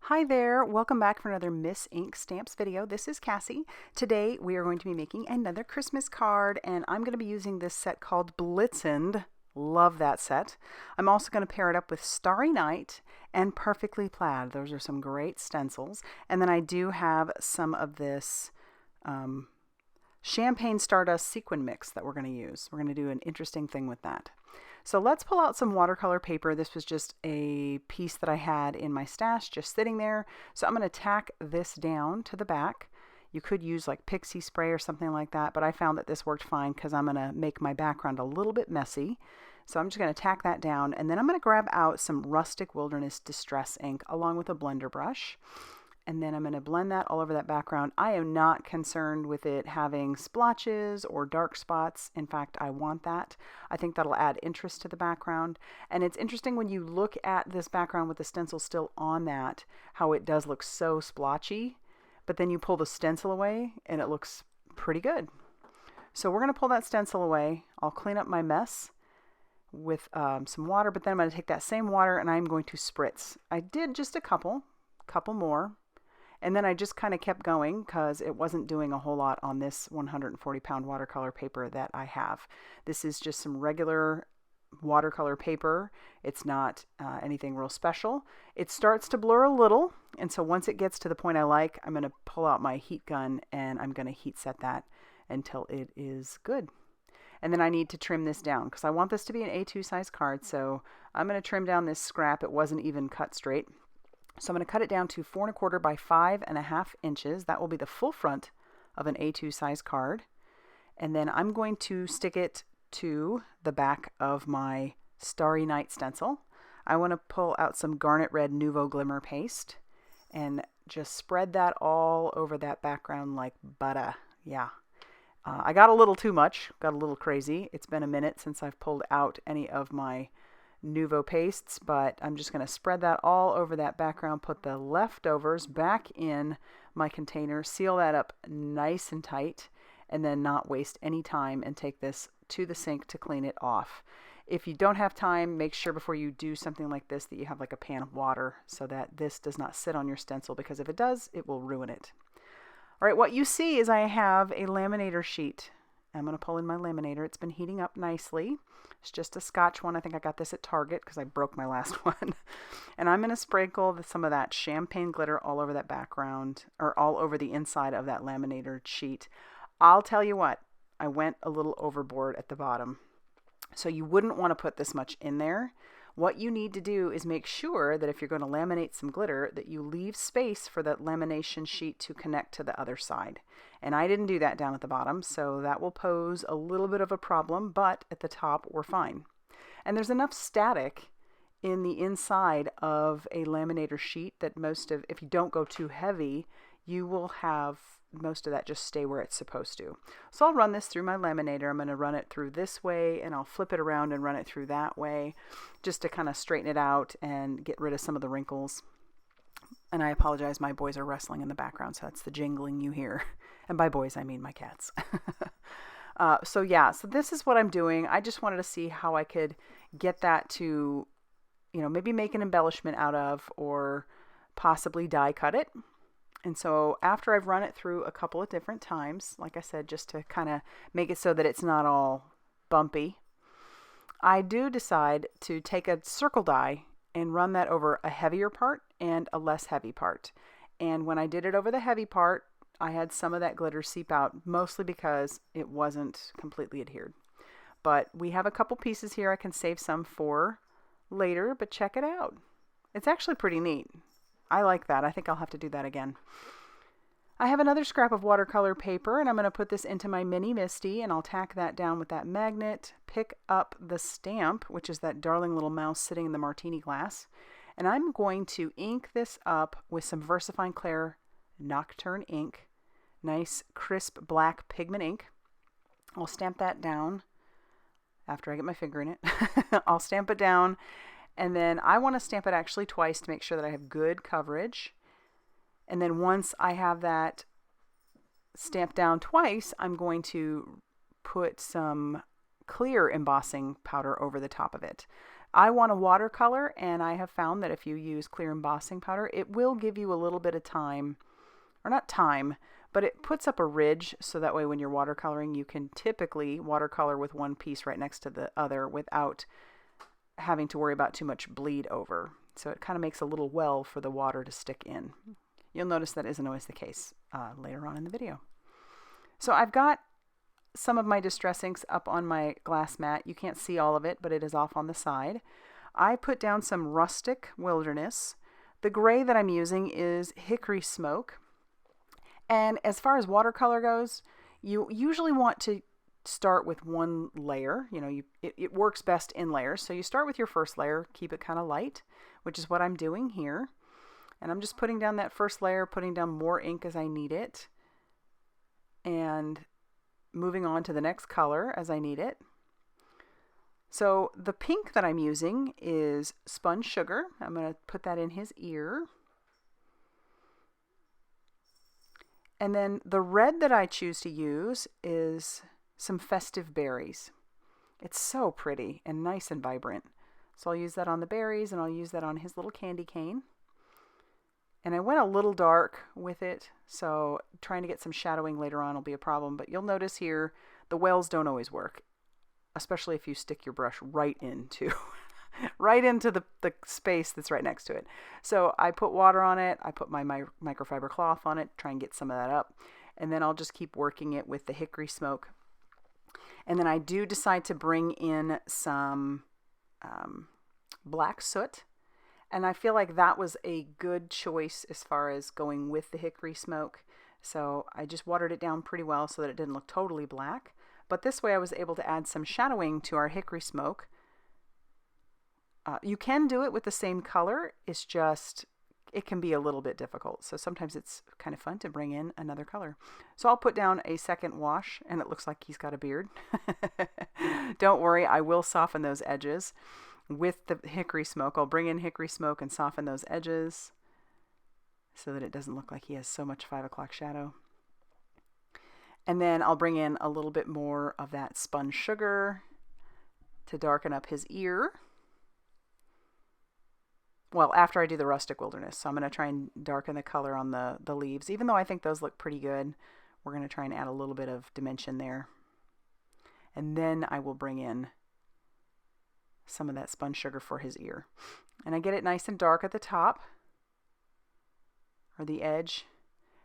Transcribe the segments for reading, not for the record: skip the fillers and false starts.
Hi there, welcome back for another Miss Ink Stamps video. This is Cassie. Today we are going to be making another Christmas card, and I'm going to be using this set called Blitzened. Love that set. I'm also going to pair it up with Starry Night and Perfectly Plaid. Those are some great stencils. And then I do have some of this Champagne Stardust sequin mix that we're going to use. We're going to do an interesting thing with that. So let's pull out some watercolor paper. This was just a piece that I had in my stash just sitting there. So I'm going to tack this down to the back. You could use like pixie spray or something like that, but I found that this worked fine because I'm going to make my background a little bit messy. So I'm just going to tack that down, and then I'm going to grab out some Rustic Wilderness Distress ink along with a blender brush. And then I'm going to blend that all over that background. I am not concerned with it having splotches or dark spots. In fact, I want that. I think that'll add interest to the background. And it's interesting when you look at this background with the stencil still on that, how it does look so splotchy. But then you pull the stencil away and it looks pretty good. So we're going to pull that stencil away. I'll clean up my mess with some water, but then I'm going to take that same water and I'm going to spritz. I did just a couple more. And then I just kind of kept going because it wasn't doing a whole lot on this 140-pound watercolor paper that I have. This is just some regular watercolor paper. It's not anything real special. It starts to blur a little, and so once it gets to the point I like, I'm going to pull out my heat gun and I'm going to heat set that until it is good. And then I need to trim this down because I want this to be an A2 size card, so I'm going to trim down this scrap. It wasn't even cut straight. So I'm going to cut it down to 4 1/4 by 5.5 inches. That will be the full front of an A2 size card. And then I'm going to stick it to the back of my Starry Night stencil. I want to pull out some garnet red Nuvo Glimmer paste and just spread that all over that background like butter. Yeah. I got a little too much, got a little crazy. It's been a minute since I've pulled out any of my Nuvo pastes, but I'm just going to spread that all over that background, put the leftovers back in my container, seal that up nice and tight, and then not waste any time and take this to the sink to clean it off. If you don't have time, make sure before you do something like this that you have like a pan of water so that this does not sit on your stencil, because if it does, it will ruin it. All right, what you see is I have a laminator sheet. I'm going to pull in my laminator. It's been heating up nicely. It's just a Scotch one. I think I got this at Target because I broke my last one. And I'm going to sprinkle some of that champagne glitter all over that background, or all over the inside of that laminator sheet. I'll tell you what, I went a little overboard at the bottom. So you wouldn't want to put this much in there. What you need to do is make sure that if you're going to laminate some glitter, that you leave space for that lamination sheet to connect to the other side. And I didn't do that down at the bottom, so that will pose a little bit of a problem, but at the top we're fine. And there's enough static in the inside of a laminator sheet that if you don't go too heavy, you will have most of that just stay where it's supposed to. So I'll run this through my laminator. I'm going to run it through this way, and I'll flip it around and run it through that way just to kind of straighten it out and get rid of some of the wrinkles. And I apologize, my boys are wrestling in the background, so that's the jingling you hear. And by boys, I mean my cats. So this is what I'm doing. I just wanted to see how I could get that to, maybe make an embellishment out of, or possibly die cut it. And so after I've run it through a couple of different times, like I said, just to kind of make it so that it's not all bumpy, I do decide to take a circle die and run that over a heavier part and a less heavy part. And when I did it over the heavy part, I had some of that glitter seep out, mostly because it wasn't completely adhered. But we have a couple pieces here. I can save some for later, but check it out. It's actually pretty neat. I like that. I think I'll have to do that again. I have another scrap of watercolor paper, and I'm going to put this into my mini Misty, and I'll tack that down with that magnet, pick up the stamp, which is that darling little mouse sitting in the martini glass, and I'm going to ink this up with some VersaFine Clair Nocturne ink, nice crisp black pigment ink. I'll stamp that down after I get my finger in it. I'll stamp it down. And then I want to stamp it actually twice to make sure that I have good coverage. And then once I have that stamped down twice, I'm going to put some clear embossing powder over the top of it. I want a watercolor, and I have found that if you use clear embossing powder, it will give you a little bit of time, or not time, but it puts up a ridge, so that way when you're watercoloring, you can typically watercolor with one piece right next to the other without having to worry about too much bleed over. So it kind of makes a little well for the water to stick in. You'll notice that isn't always the case later on in the video. So I've got some of my distress inks up on my glass mat. You can't see all of it, but it is off on the side. I put down some Rustic Wilderness. The gray that I'm using is Hickory Smoke. And as far as watercolor goes, you usually want to start with one layer. You know, it works best in layers. So you start with your first layer, keep it kind of light, which is what I'm doing here. And I'm just putting down that first layer, putting down more ink as I need it, and moving on to the next color as I need it. So the pink that I'm using is Spun Sugar. I'm going to put that in his ear. And then the red that I choose to use is some Festive Berries. It's so pretty and nice and vibrant. So I'll use that on the berries, and I'll use that on his little candy cane. And I went a little dark with it, so trying to get some shadowing later on will be a problem. But you'll notice here, the wells don't always work, especially if you stick your brush right into the space that's right next to it. So I put water on it, I put my microfiber cloth on it, try and get some of that up, and then I'll just keep working it with the Hickory Smoke. And then I do decide to bring in some black soot. And I feel like that was a good choice as far as going with the Hickory Smoke. So I just watered it down pretty well so that it didn't look totally black. But this way I was able to add some shadowing to our Hickory Smoke. You can do it with the same color. It's just, it can be a little bit difficult. So sometimes it's kind of fun to bring in another color. So I'll put down a second wash, and it looks like he's got a beard. Don't worry, I will soften those edges with the Hickory Smoke. I'll bring in Hickory Smoke and soften those edges so that it doesn't look like he has so much 5 o'clock shadow. And then I'll bring in a little bit more of that Spun Sugar to darken up his ear. Well, after I do the Rustic Wilderness. So I'm going to try and darken the color on the leaves. Even though I think those look pretty good, we're going to try and add a little bit of dimension there. And then I will bring in some of that Spun Sugar for his ear. And I get it nice and dark at the top, or the edge.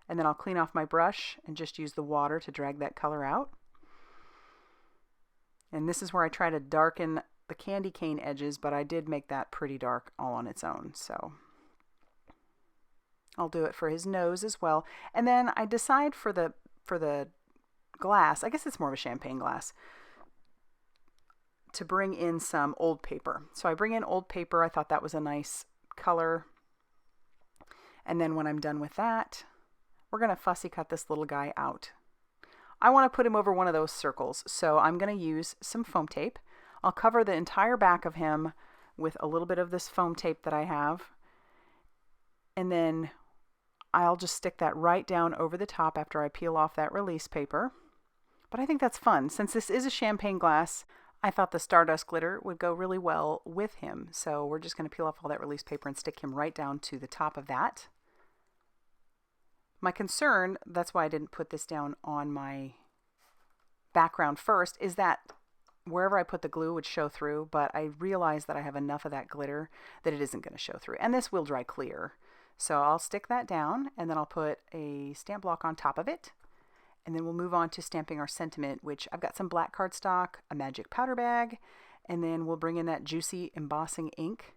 And then I'll clean off my brush and just use the water to drag that color out. And this is where I try to darken the candy cane edges, but I did make that pretty dark all on its own. So I'll do it for his nose as well. And then I decide for the glass, I guess it's more of a champagne glass, to bring in some old paper. So I bring in old paper. I thought that was a nice color. And then when I'm done with that, we're going to fussy cut this little guy out. I want to put him over one of those circles. So I'm going to use some foam tape. I'll cover the entire back of him with a little bit of this foam tape that I have. And then I'll just stick that right down over the top after I peel off that release paper. But I think that's fun. Since this is a champagne glass, I thought the Stardust glitter would go really well with him. So we're just going to peel off all that release paper and stick him right down to the top of that. My concern, that's why I didn't put this down on my background first, is that wherever I put the glue would show through, but I realized that I have enough of that glitter that it isn't going to show through. And this will dry clear. So I'll stick that down, and then I'll put a stamp block on top of it. And then we'll move on to stamping our sentiment, which I've got some black cardstock, a magic powder bag, and then we'll bring in that juicy embossing ink,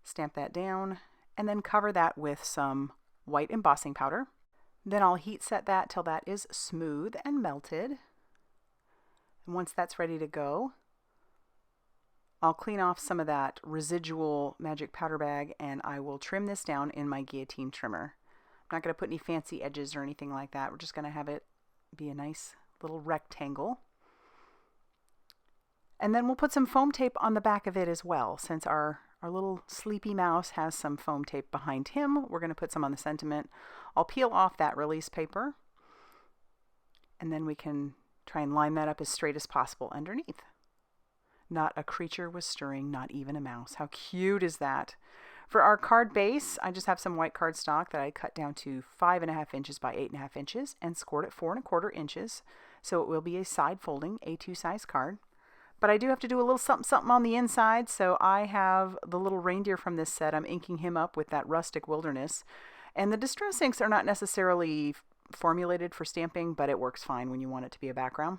stamp that down, and then cover that with some white embossing powder. Then I'll heat set that till that is smooth and melted. And once that's ready to go, I'll clean off some of that residual magic powder bag, and I will trim this down in my guillotine trimmer. I'm not going to put any fancy edges or anything like that. We're just going to have it be a nice little rectangle. And then we'll put some foam tape on the back of it as well. Since our little sleepy mouse has some foam tape behind him, we're going to put some on the sentiment. I'll peel off that release paper, and then we can try and line that up as straight as possible underneath. Not a creature was stirring, not even a mouse. How cute is that? For our card base, I just have some white cardstock that I cut down to 5.5 inches by 8.5 inches and scored at 4.25 inches. So it will be a side folding A2 size card. But I do have to do a little something something on the inside, so I have the little reindeer from this set. I'm inking him up with that Rustic Wilderness. And the distress inks are not necessarily formulated for stamping, but it works fine when you want it to be a background.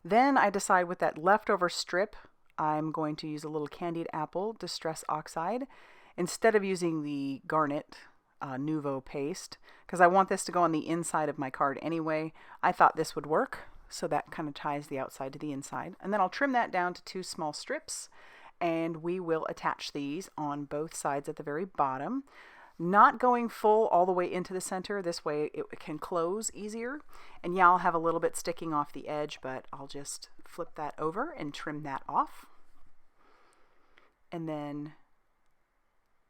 Then I decide with that leftover strip, I'm going to use a little Candied Apple Distress Oxide instead of using the Garnet Nuvo paste, because I want this to go on the inside of my card anyway. I thought this would work, so that kind of ties the outside to the inside. And then I'll trim that down to 2 small strips, and we will attach these on both sides at the very bottom. Not going full all the way into the center, this way it can close easier. And yeah, I'll have a little bit sticking off the edge, but I'll just flip that over and trim that off. And then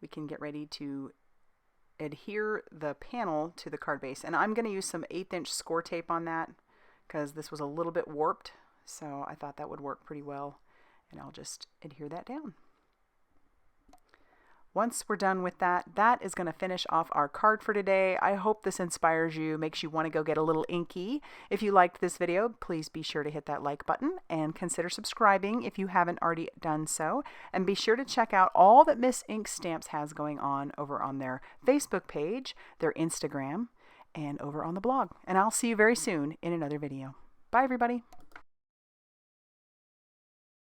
we can get ready to adhere the panel to the card base. And I'm going to use some 1/8 inch score tape on that because this was a little bit warped, so I thought that would work pretty well. And I'll just adhere that down. Once we're done with that, that is going to finish off our card for today. I hope this inspires you, makes you want to go get a little inky. If you liked this video, please be sure to hit that like button and consider subscribing if you haven't already done so. And be sure to check out all that Miss Ink Stamps has going on over on their Facebook page, their Instagram, and over on the blog. And I'll see you very soon in another video. Bye, everybody.